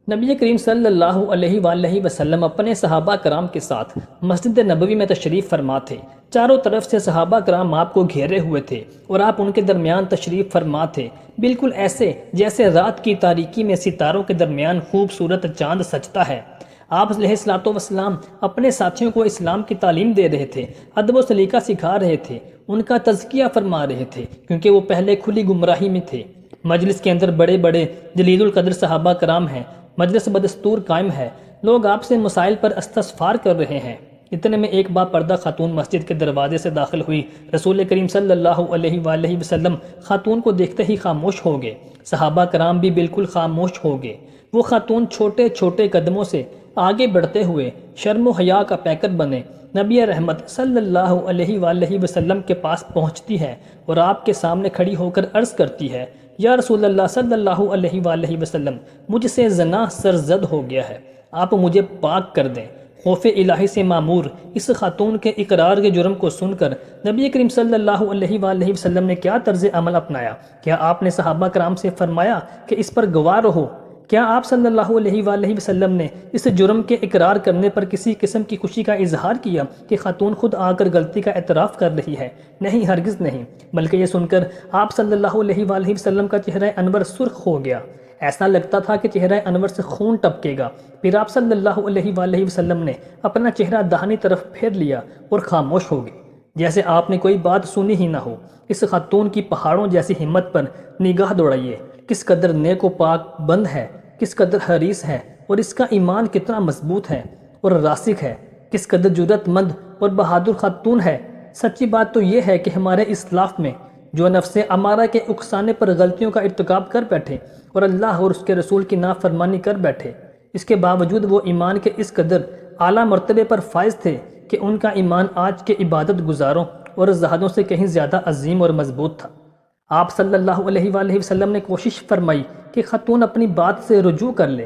نبی کریم صلی اللہ علیہ وآلہ وسلم اپنے صحابہ کرام کے ساتھ مسجد نبوی میں تشریف فرما تھے۔ چاروں طرف سے صحابہ کرام آپ کو گھیرے ہوئے تھے اور آپ ان کے درمیان تشریف فرما تھے، بالکل ایسے جیسے رات کی تاریکی میں ستاروں کے درمیان خوبصورت چاند سجتا ہے۔ آپ علیہ الصلوۃ والسلام اپنے ساتھیوں کو اسلام کی تعلیم دے رہے تھے، ادب و سلیقہ سکھا رہے تھے، ان کا تزکیہ فرما رہے تھے، کیونکہ وہ پہلے کھلی گمراہی میں تھے۔ مجلس کے اندر بڑے بڑے جلیل القدر صحابہ کرام ہیں، مجلس بدستور قائم ہے، لوگ آپ سے مسائل پر استفسار کر رہے ہیں۔ اتنے میں ایک با پردہ خاتون مسجد کے دروازے سے داخل ہوئی۔ رسول کریم صلی اللہ علیہ وآلہ وسلم خاتون کو دیکھتے ہی خاموش ہو گئے، صحابہ کرام بھی بالکل خاموش ہو گئے۔ وہ خاتون چھوٹے چھوٹے قدموں سے آگے بڑھتے ہوئے شرم و حیا کا پیکر بنے نبی رحمت صلی اللہ علیہ وآلہ وسلم کے پاس پہنچتی ہے اور آپ کے سامنے کھڑی ہو کر عرض کرتی ہے، یا رسول اللہ صلی اللہ علیہ وآلہ وسلم، مجھ سے زنا سرزد ہو گیا ہے، آپ مجھے پاک کر دیں۔ خوف الہی سے معمور اس خاتون کے اقرار کے جرم کو سن کر نبی کریم صلی اللہ علیہ وآلہ وسلم نے کیا طرز عمل اپنایا؟ کیا آپ نے صحابہ کرام سے فرمایا کہ اس پر گواہ رہو؟ کیا آپ صلی اللہ علیہ وآلہ وسلم نے اس جرم کے اقرار کرنے پر کسی قسم کی خوشی کا اظہار کیا کہ خاتون خود آ کر غلطی کا اعتراف کر رہی ہے؟ نہیں، ہرگز نہیں، بلکہ یہ سن کر آپ صلی اللہ علیہ وآلہ وسلم کا چہرہ انور سرخ ہو گیا، ایسا لگتا تھا کہ چہرہ انور سے خون ٹپکے گا۔ پھر آپ صلی اللہ علیہ وآلہ وسلم نے اپنا چہرہ داہنی طرف پھیر لیا اور خاموش ہو گئے، جیسے آپ نے کوئی بات سنی ہی نہ ہو۔ اس خاتون کی پہاڑوں جیسی ہمت پر نگاہ دوڑائیے، کس قدر نیک و پاک بند ہے، کس قدر حریص ہے، اور اس کا ایمان کتنا مضبوط ہے اور راسخ ہے، کس قدر جرأت مند اور بہادر خاتون ہے۔ سچی بات تو یہ ہے کہ ہمارے اسلاف میں جو نفس امارہ کے اکسانے پر غلطیوں کا ارتکاب کر بیٹھے اور اللہ اور اس کے رسول کی نافرمانی کر بیٹھے، اس کے باوجود وہ ایمان کے اس قدر اعلیٰ مرتبے پر فائز تھے کہ ان کا ایمان آج کے عبادت گزاروں اور زاہدوں سے کہیں زیادہ عظیم اور مضبوط تھا۔ آپ صلی اللہ علیہ وآلہ وسلم نے کوشش فرمائی کہ خاتون اپنی بات سے رجوع کر لے،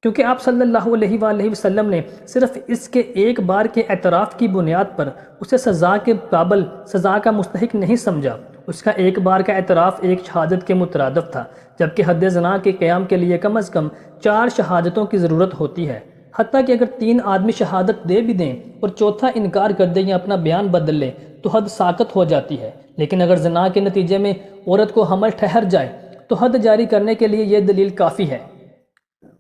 کیونکہ آپ صلی اللہ علیہ وآلہ وسلم نے صرف اس کے ایک بار کے اعتراف کی بنیاد پر اسے سزا کے قابل، سزا کا مستحق نہیں سمجھا۔ اس کا ایک بار کا اعتراف ایک شہادت کے مترادف تھا، جبکہ حد زنا کے قیام کے لیے کم از کم 4 شہادتوں کی ضرورت ہوتی ہے۔ حتیٰ کہ اگر 3 آدمی شہادت دے بھی دیں اور چوتھا انکار کر دے یا اپنا بیان بدل لے تو حد ساقط ہو جاتی ہے، لیکن اگر زنا کے نتیجے میں عورت کو حمل ٹھہر جائے تو حد جاری کرنے کے لیے یہ دلیل کافی ہے۔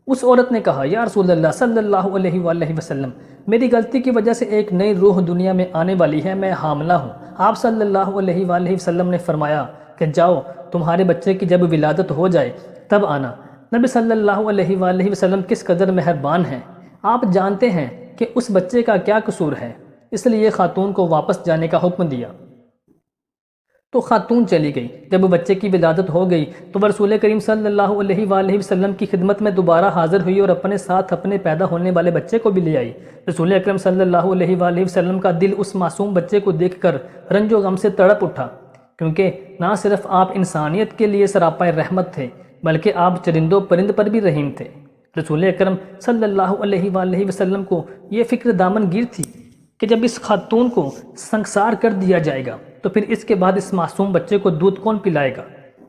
اس عورت نے کہا، یا رسول اللہ صلی اللہ علیہ وآلہ وسلم، میری غلطی کی وجہ سے ایک نئی روح دنیا میں آنے والی ہے، میں حاملہ ہوں۔ آپ صلی اللہ علیہ وآلہ وسلم نے فرمایا کہ جاؤ، تمہارے بچے کی جب ولادت ہو جائے تب آنا۔ نبی صلی اللہ علیہ وآلہ وسلم کس قدر مہربان ہیں، آپ جانتے ہیں کہ اس بچے کا کیا قصور ہے، اس لیے خاتون کو واپس جانے کا حکم دیا تو خاتون چلی گئی۔ جب بچے کی ولادت ہو گئی تو رسول کریم صلی اللہ علیہ وآلہ وسلم کی خدمت میں دوبارہ حاضر ہوئی اور اپنے ساتھ اپنے پیدا ہونے والے بچے کو بھی لے آئی۔ رسول اکرم صلی اللہ علیہ وآلہ وسلم کا دل اس معصوم بچے کو دیکھ کر رنج و غم سے تڑپ اٹھا، کیونکہ نہ صرف آپ انسانیت کے لیے سراپا رحمت تھے بلکہ آپ چرند و پرند پر بھی رحیم تھے۔ رسول اکرم صلی اللہ علیہ وآلہ وسلم کو یہ فکر دامن گیر تھی کہ جب اس خاتون کو سنکسار کر دیا جائے گا تو پھر اس کے بعد اس معصوم بچے کو دودھ کون پلائے گا،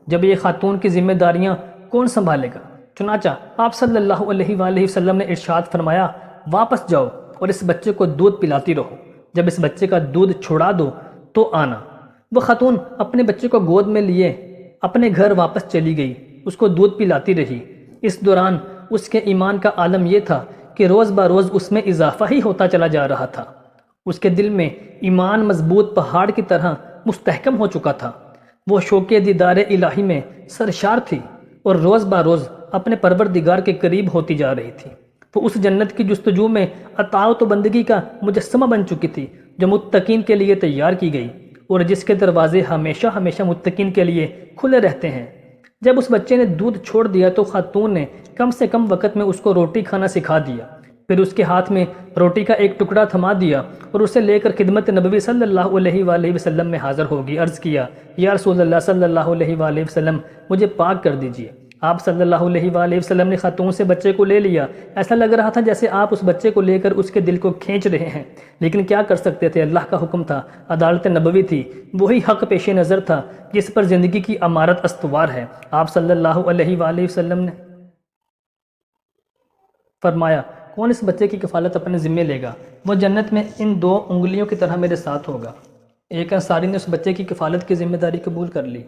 جب یہ خاتون کی ذمہ داریاں کون سنبھالے گا؟ چنانچہ آپ صلی اللہ علیہ وآلہ وسلم نے ارشاد فرمایا، واپس جاؤ اور اس بچے کو دودھ پلاتی رہو، جب اس بچے کا دودھ چھڑا دو تو آنا۔ وہ خاتون اپنے بچے کو گود میں لیے اپنے گھر واپس چلی گئی، اس کو دودھ پلاتی رہی۔ اس دوران اس کے ایمان کا عالم یہ تھا کہ روز بروز اس میں اضافہ ہی ہوتا چلا جا رہا تھا۔ اس کے دل میں ایمان مضبوط پہاڑ کی طرح مستحکم ہو چکا تھا، وہ شوق دیدار الہی میں سرشار تھی اور روز بروز اپنے پروردگار کے قریب ہوتی جا رہی تھی۔ وہ اس جنت کی جستجو میں اطاعت و بندگی کا مجسمہ بن چکی تھی جو متقین کے لیے تیار کی گئی اور جس کے دروازے ہمیشہ ہمیشہ متقین کے لیے کھلے رہتے ہیں۔ جب اس بچے نے دودھ چھوڑ دیا تو خاتون نے کم سے کم وقت میں اس کو روٹی کھانا سکھا دیا، پھر اس کے ہاتھ میں روٹی کا ایک ٹکڑا تھما دیا اور اسے لے کر خدمت نبوی صلی اللہ علیہ وآلہ وسلم میں حاضر ہوگی۔ عرض کیا، یا رسول اللہ صلی اللہ علیہ وآلہ وسلم، مجھے پاک کر دیجئے۔ آپ صلی اللہ علیہ وآلہ وسلم نے خاتون سے بچے کو لے لیا، ایسا لگ رہا تھا جیسے آپ اس بچے کو لے کر اس کے دل کو کھینچ رہے ہیں، لیکن کیا کر سکتے تھے، اللہ کا حکم تھا، عدالت نبوی تھی، وہی حق پیش نظر تھا جس پر زندگی کی امارت استوار ہے۔ آپ صلی اللہ علیہ وآلہ وسلم نے فرمایا کون اس بچے کی کفالت اپنے ذمہ لے گا؟ وہ جنت میں ان 2 انگلیوں کی طرح میرے ساتھ ہوگا۔ ایک انصاری نے اس بچے کی کفالت کی ذمہ داری قبول کر لی۔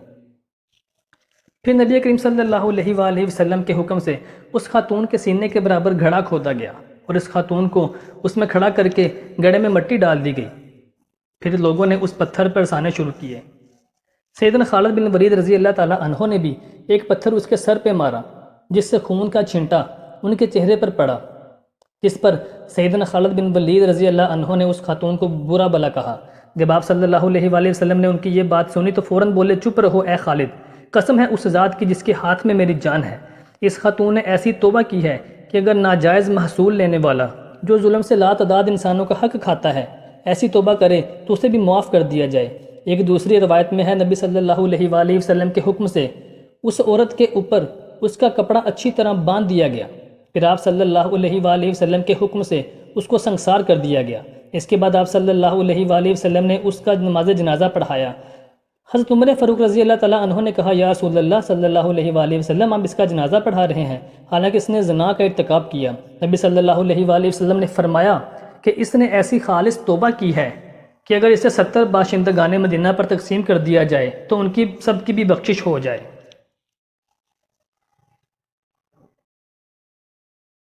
پھر نبی کریم صلی اللہ علیہ وآلہ وسلم کے حکم سے اس خاتون کے سینے کے برابر گھڑا کھودا گیا اور اس خاتون کو اس میں کھڑا کر کے گڑھے میں مٹی ڈال دی گئی۔ پھر لوگوں نے اس پتھر پر رسانے شروع کیے۔ سیدنا خالد بن ولید رضی اللہ تعالیٰ عنہ نے بھی ایک پتھر اس کے سر پہ مارا جس سے خون کا چھنٹا ان کے چہرے پر پڑا، جس پر سیدنا خالد بن ولید رضی اللہ عنہ نے اس خاتون کو برا بھلا کہا۔ جب آپ صلی اللہ علیہ وآلہ وسلم نے ان کی یہ بات سنی تو فوراً بولے چپ رہو اے خالد، قسم ہے اس ذات کی جس کے ہاتھ میں میری جان ہے، اس خاتون نے ایسی توبہ کی ہے کہ اگر ناجائز محصول لینے والا جو ظلم سے لا تعداد انسانوں کا حق کھاتا ہے ایسی توبہ کرے تو اسے بھی معاف کر دیا جائے۔ ایک دوسری روایت میں ہے نبی صلی اللہ علیہ وآلہ وسلم کے حکم سے اس عورت کے اوپر اس کا کپڑا اچھی طرح باندھ دیا گیا، پھر آپ صلی اللہ علیہ وآلہ وسلم کے حکم سے اس کو سنگسار کر دیا گیا۔ اس کے بعد آپ صلی اللہ علیہ وآلہ وسلم نے اس کا نماز جنازہ پڑھایا۔ حضرت عمر فاروق رضی اللہ تعالیٰ عنہ نے کہا یا رسول اللہ صلی اللہ علیہ وآلہ وسلم آپ اس کا جنازہ پڑھا رہے ہیں حالانکہ اس نے زنا کا ارتکاب کیا۔ نبی صلی اللہ علیہ وآلہ وسلم نے فرمایا کہ اس نے ایسی خالص توبہ کی ہے کہ اگر اسے 70 باشندگان مدینہ پر تقسیم کر دیا جائے تو ان کی سب کی بھی بخشش ہو جائے۔